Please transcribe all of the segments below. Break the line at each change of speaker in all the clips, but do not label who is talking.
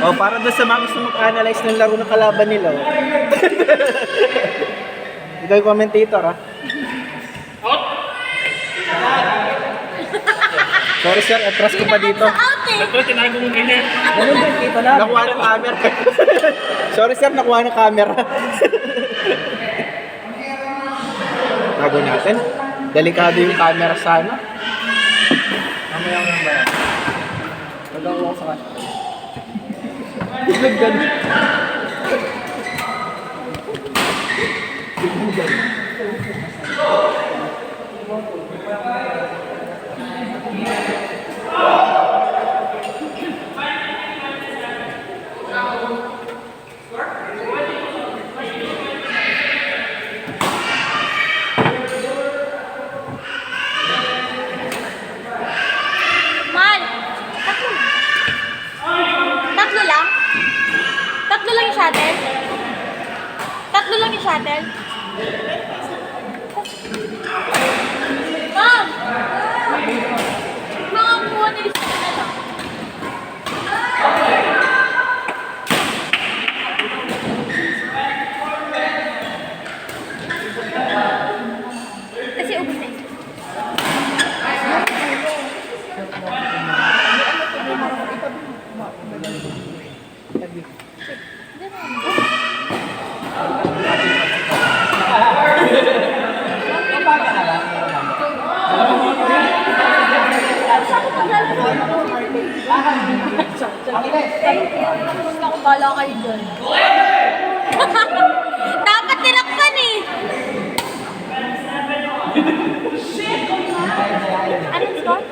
Oh, para doon sa mga gusto mag-analyze ng laro ng kalaban nila. Oh. Ikaw yung commentator, ha? Sorry sir, atras ko pa dito.
Ito, tinago mo ganyan.
Ganun din, kita na. Nakuha ng camera. Sorry sir, nakuha ng camera. Tago natin. Delikado yung camera sana. Mamaya ko lang ba yan? Pag-ako ko sa kanya. Biglang ganun. Biglang ganun.
Tatlo lang yung shuttle? Tatlo lang yung shuttle? Ma'am! Mga kuha nila sa kanila. Kasi ubus na yun. Gusto ko bala kayo dyan. Dapat tinakpan eh. Anong score?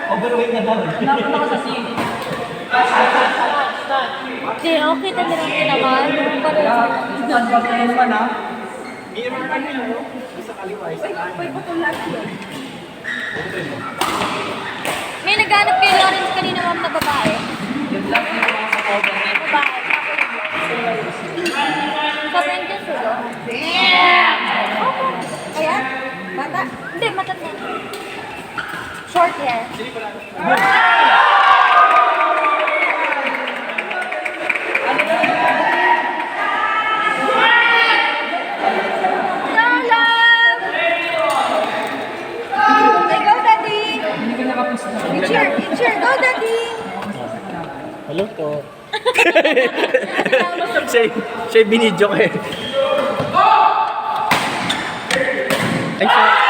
Overweight na daw.
Napunta ko sa scene.
Hindi, okay na nilang tinamaan.
Saan ba kayo pa na?
Mirror ka nila, no? Isa kaliwa, isa kanan.
May naghanap kay Lawrence kanina, ma'am, na babae.
Yung last yung mga sa cover na yun.
Babae. Sobrang dyan sila. Kaya? Bata? Hindi, matanda. Short hair. Cheer, go daddy!
Hello po. siya binidyo ko eh. Ay, sorry.